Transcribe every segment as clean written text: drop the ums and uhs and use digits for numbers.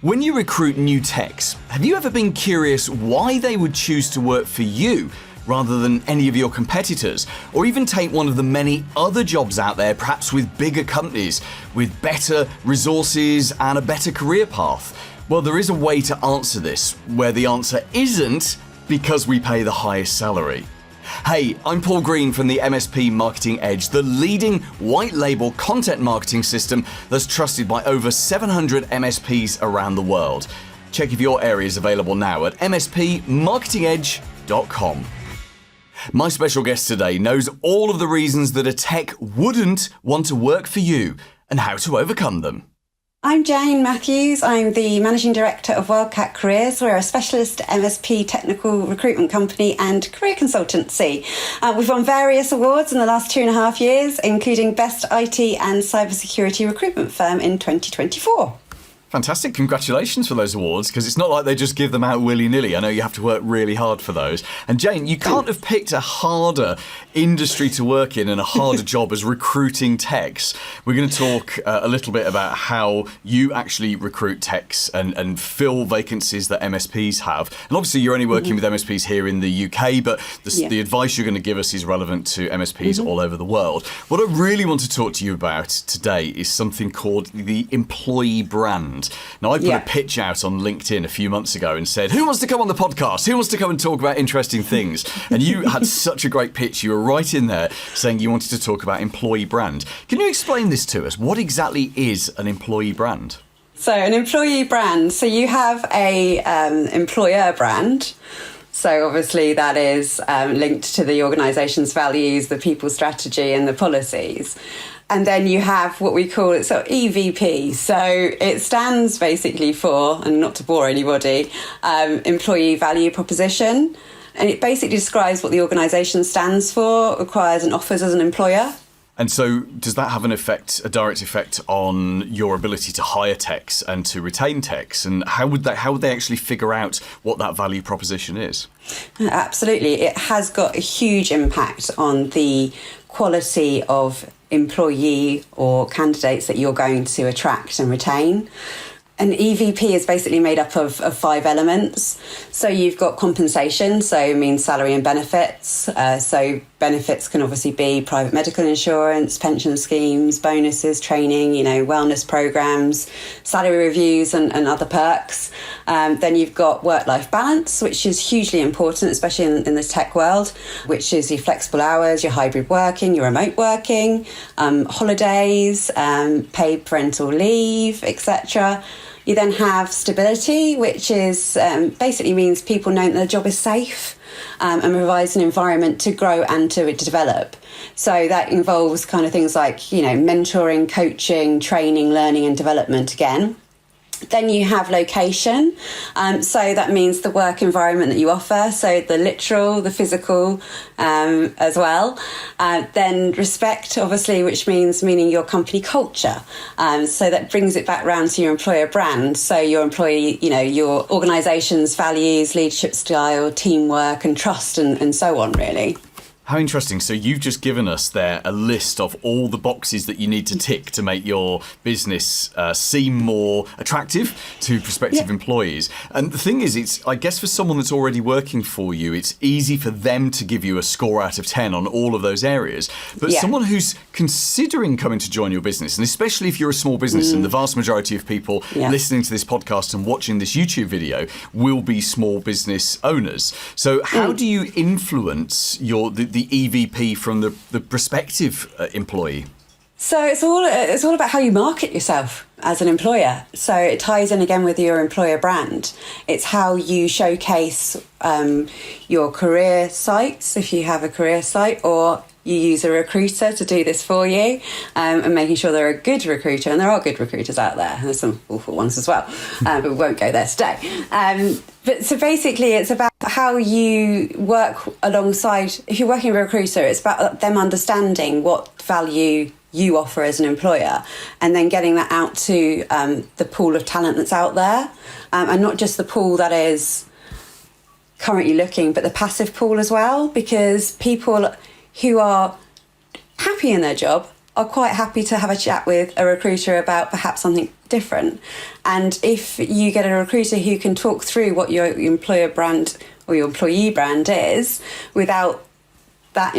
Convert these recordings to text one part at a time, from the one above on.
When you recruit new techs, have you ever been curious why they would choose to work for you rather than any of your competitors, or even take one of the many other jobs out there, perhaps with bigger companies, with better resources and a better career path? Well, there is a way to answer this, where the answer isn't because we pay the highest salary. Hey, I'm Paul Green from the MSP Marketing Edge, the leading white label content marketing system that's trusted by over 700 MSPs around the world. Check if your area is available now at mspmarketingedge.com. My special guest today knows all of the reasons that a tech wouldn't want to work for you and how to overcome them. I'm Jane Matthews. I'm the Managing Director of Wildcat Careers. We're a specialist MSP technical recruitment company and career consultancy. We've won various awards in the last 2.5 years, including Best IT and Cybersecurity Recruitment Firm in 2024. Fantastic. Congratulations for those awards, because it's not like they just give them out willy-nilly. I know you have to work really hard for those. And Jane, you can't have picked a harder industry to work in and a harder job as recruiting techs. We're going to talk a little bit about how you actually recruit techs and fill vacancies that MSPs have. And obviously you're only working with MSPs here in the UK, but the advice you're going to give us is relevant to MSPs all over the world. What I really want to talk to you about today is something called the employee brand. Now, I put a pitch out on LinkedIn a few months ago and said, who wants to come on the podcast? Who wants to come and talk about interesting things? And you had such a great pitch. You were right in there saying you wanted to talk about employee brand. Can you explain this to us? What exactly is an employee brand? So an employee brand, so you have a employer brand. So obviously that is linked to the organisation's values, the people strategy and the policies. And then you have what we call it, so EVP. So it stands basically for, and not to bore anybody, employee value proposition. And it basically describes what the organisation stands for, requires and offers as an employer. And so does that have a direct effect on your ability to hire techs and to retain techs? And how would they actually figure out what that value proposition is? Absolutely. It has got a huge impact on the quality of employee or candidates that you're going to attract and retain. An EVP is basically made up of 5 elements. So you've got compensation, so it means salary and benefits. So benefits can obviously be private medical insurance, pension schemes, bonuses, training, wellness programs, salary reviews and other perks. Then you've got work-life balance, which is hugely important, especially in the tech world, which is your flexible hours, your hybrid working, your remote working, holidays, paid parental leave, etc. You then have stability, which is basically means people know that their job is safe and provides an environment to grow and to develop. So that involves kind of things like, mentoring, coaching, training, learning and development again. Then you have location. So that means the work environment that you offer. So the literal, the physical as well. Then respect, obviously, which meaning your company culture. So that brings it back round to your employer brand. So your employee, your organisation's values, leadership style, teamwork and trust and so on, really. How interesting. So you've just given us there a list of all the boxes that you need to tick to make your business seem more attractive to prospective employees. And the thing is, I guess for someone that's already working for you, it's easy for them to give you a score out of 10 on all of those areas. But someone who's considering coming to join your business, and especially if you're a small business, and the vast majority of people listening to this podcast and watching this YouTube video will be small business owners. So how do you influence the EVP from the prospective employee? So it's all about how you market yourself as an employer. So it ties in again with your employer brand. It's how you showcase your career sites, if you have a career site, or you use a recruiter to do this for you, and making sure they're a good recruiter. And there are good recruiters out there. There's some awful ones as well, but we won't go there today. But so basically, it's about how you work alongside. If you're working with a recruiter, it's about them understanding what value you offer as an employer, and then getting that out to the pool of talent that's out there, and not just the pool that is currently looking, but the passive pool as well, because people who are happy in their job are quite happy to have a chat with a recruiter about perhaps something different. And if you get a recruiter who can talk through what your employer brand or your employee brand is without that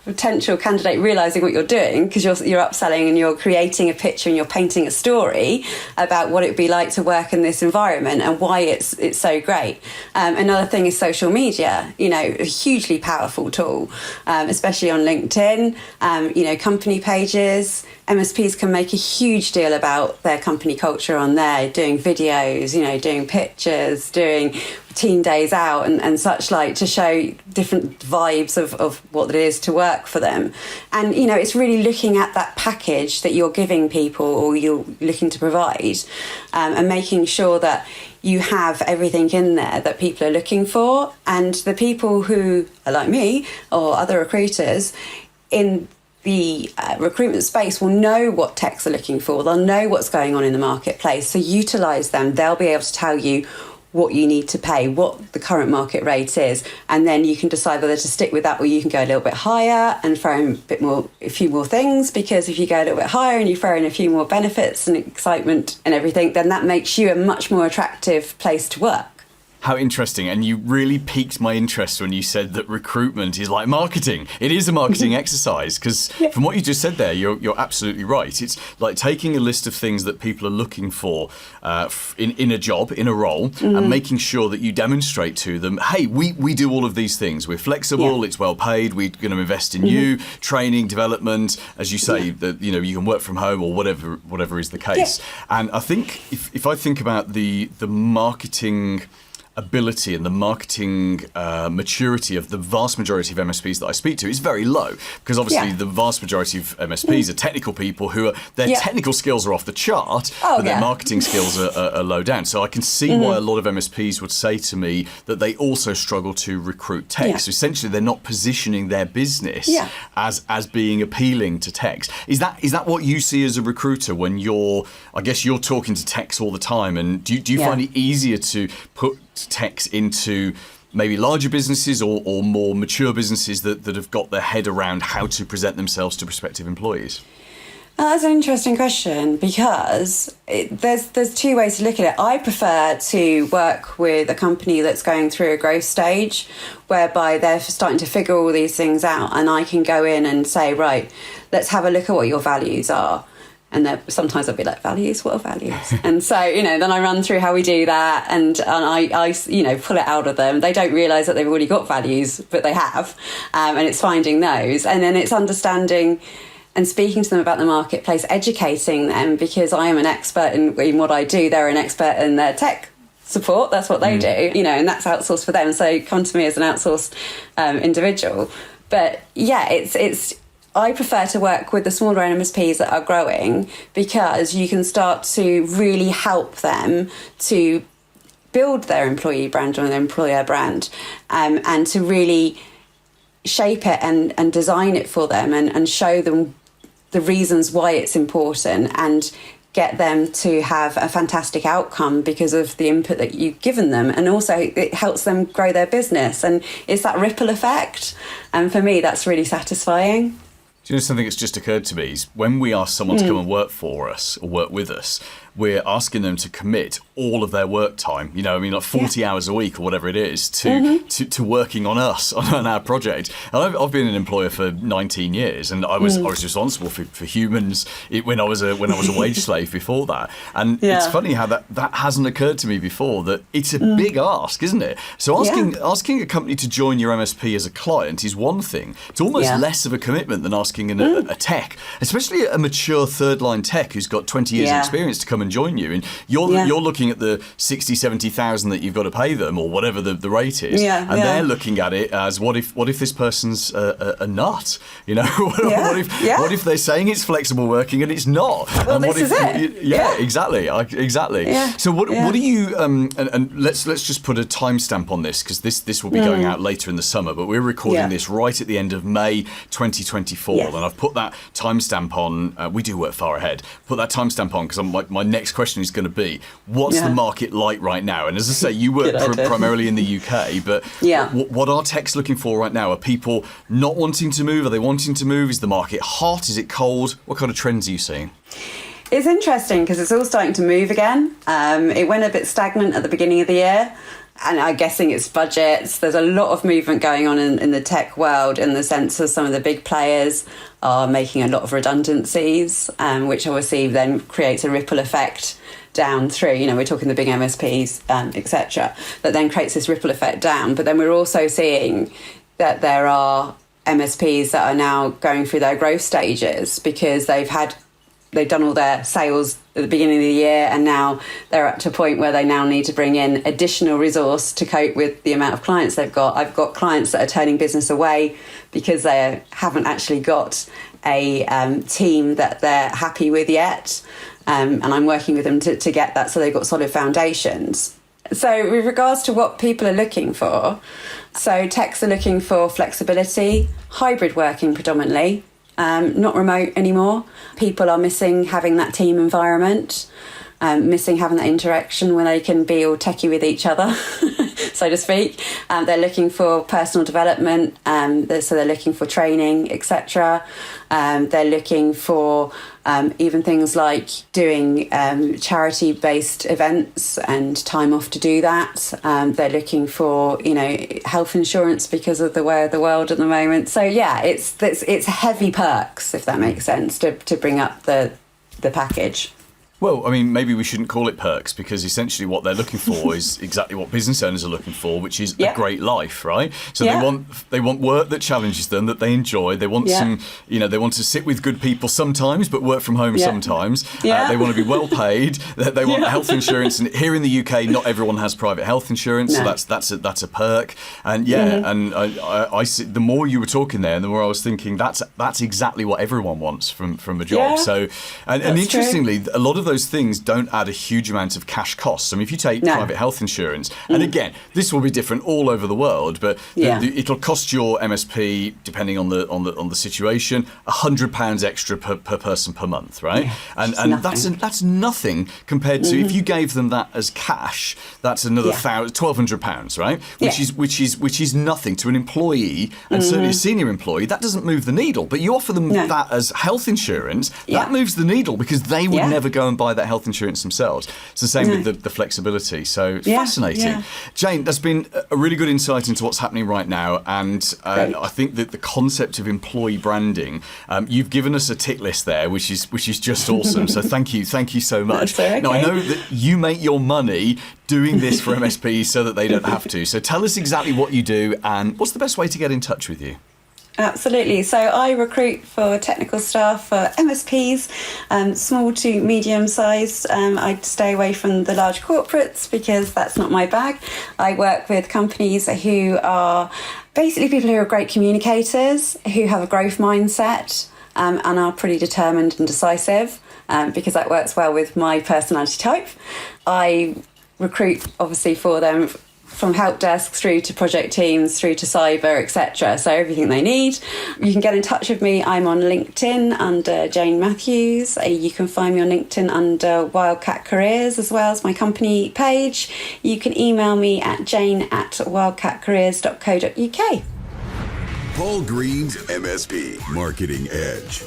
potential candidate realising what you're doing, because you're upselling and you're creating a picture and you're painting a story about what it'd be like to work in this environment and why it's so great. Another thing is social media, a hugely powerful tool, especially on LinkedIn, company pages. MSPs can make a huge deal about their company culture on there, doing videos, doing pictures, doing team days out and such like, to show different vibes of what it is to work for them. And, it's really looking at that package that you're giving people or you're looking to provide, and making sure that you have everything in there that people are looking for. And the people who are like me or other recruiters in the recruitment space will know what techs are looking for. They'll know what's going on in the marketplace. So utilise them. They'll be able to tell you what you need to pay, what the current market rate is, and then you can decide whether to stick with that, or you can go a little bit higher and throw in a few more things, because if you go a little bit higher and you throw in a few more benefits and excitement and everything, then that makes you a much more attractive place to work. How interesting. And you really piqued my interest when you said that recruitment is like marketing. It is a marketing exercise, because from what you just said there, you're absolutely right. It's like taking a list of things that people are looking for in a job, in a role, and making sure that you demonstrate to them, hey, we do all of these things. We're flexible, it's well paid, we're going to invest in you, training, development, as you say, that you can work from home or whatever is the case. And I think if I think about the marketing ability and the marketing maturity of the vast majority of MSPs that I speak to is very low, because obviously the vast majority of MSPs are technical people who are their technical skills are off the chart, but their marketing skills are low down. So I can see why a lot of MSPs would say to me that they also struggle to recruit techs. So essentially, they're not positioning their business as being appealing to techs. Is that what you see as a recruiter when you're talking to techs all the time? And do you find it easier to put techs into maybe larger businesses or more mature businesses that have got their head around how to present themselves to prospective employees? That's an interesting question, because there's two ways to look at it. I prefer to work with a company that's going through a growth stage, whereby they're starting to figure all these things out, and I can go in and say, right, let's have a look at what your values are. And sometimes I'll be like, values? What are values? And so, then I run through how we do that, and I pull it out of them. They don't realise that they've already got values, but they have. And it's finding those. And then it's understanding and speaking to them about the marketplace, educating them, because I am an expert in what I do. They're an expert in their tech support. That's what they do, and that's outsourced for them. So come to me as an outsourced individual. But it's I prefer to work with the smaller MSPs that are growing, because you can start to really help them to build their employee brand or their employer brand, and to really shape it and design it for them and show them the reasons why it's important, and get them to have a fantastic outcome because of the input that you've given them. And also it helps them grow their business, and it's that ripple effect. And for me, that's really satisfying. Do you know something that's just occurred to me is when we ask someone to come and work for us or work with us, we're asking them to commit all of their work time, like 40 hours a week or whatever it is, to working on us, on our project. And I've been an employer for 19 years, and I was responsible for humans when I was a wage slave before that. And it's funny how that hasn't occurred to me before, that it's a big ask, isn't it? So asking a company to join your MSP as a client is one thing. It's almost less of a commitment than asking a tech, especially a mature third-line tech who's got 20 years experience to come and join you, and you're looking at the 60,000-70,000 that you've got to pay them, or whatever the rate is, they're looking at it as what if this person's a nut, what if they're saying it's flexible working and it's not? Well, and this is it. Exactly. So what do you and let's just put a timestamp on this, because this will be going out later in the summer, but we're recording this right at the end of May 2024, and I've put that timestamp on. We do work far ahead. Put that timestamp on because my next question is going to be, what's the market like right now? And as I say, you work primarily in the UK, but what are techs looking for right now? Are people not wanting to move? Are they wanting to move? Is the market hot? Is it cold? What kind of trends are you seeing? It's interesting because it's all starting to move again. It went a bit stagnant at the beginning of the year, and I'm guessing it's budgets. There's a lot of movement going on in the tech world, in the sense of some of the big players are making a lot of redundancies, which obviously then creates a ripple effect down through. We're talking the big MSPs, etc. That then creates this ripple effect down. But then we're also seeing that there are MSPs that are now going through their growth stages because they've done all their sales at the beginning of the year, and now they're up to a point where they now need to bring in additional resource to cope with the amount of clients they've got. I've got clients that are turning business away because they haven't actually got a team that they're happy with yet, and I'm working with them to get that so they've got solid foundations. So with regards to what people are looking for, so techs are looking for flexibility, hybrid working predominantly, not remote anymore. People are missing having that team environment, missing having that interaction when they can be all techie with each other, so to speak. They're looking for personal development, so they're looking for training, etc. They're looking for even things like doing charity-based events and time off to do that. They're looking for, health insurance because of the way of the world at the moment. So yeah, it's heavy perks, if that makes sense, to bring up the package. Well, I mean, maybe we shouldn't call it perks, because essentially what they're looking for is exactly what business owners are looking for, which is a great life, right? So they want work that challenges them, that they enjoy. They want some, they want to sit with good people sometimes, but work from home sometimes. They want to be well paid. They want health insurance, and here in the UK, not everyone has private health insurance, so that's a perk. And and I see, the more you were talking there, the more I was thinking that's exactly what everyone wants from a job. So and interestingly, a lot of those things don't add a huge amount of cash costs. I mean, if you take private health insurance, and again, this will be different all over the world, but it'll cost your MSP, depending on the situation, £100 extra per person per month, right? And that's nothing compared to if you gave them that as cash. That's another £1,200, right? Which is nothing to an employee, and certainly a senior employee. That doesn't move the needle. But you offer them that as health insurance, that moves the needle, because they would never go and buy that health insurance themselves. It's the same with the flexibility. So fascinating. Yeah. Jane, that's been a really good insight into what's happening right now. And I think that the concept of employee branding, you've given us a tick list there, which is just awesome. So thank you so much. Okay. Now, I know that you make your money doing this for MSPs so that they don't have to. So tell us exactly what you do, and what's the best way to get in touch with you? Absolutely. So I recruit for technical staff for MSPs, small to medium sized. I stay away from the large corporates because that's not my bag. I work with companies who are basically people who are great communicators, who have a growth mindset, and are pretty determined and decisive, because that works well with my personality type. I recruit obviously for them from help desks through to project teams, through to cyber, etc. So everything they need. You can get in touch with me. I'm on LinkedIn under Jane Matthews. You can find me on LinkedIn under Wildcat Careers, as well as my company page. You can email me at jane@wildcatcareers.co.uk. Paul Green's MSP Marketing Edge.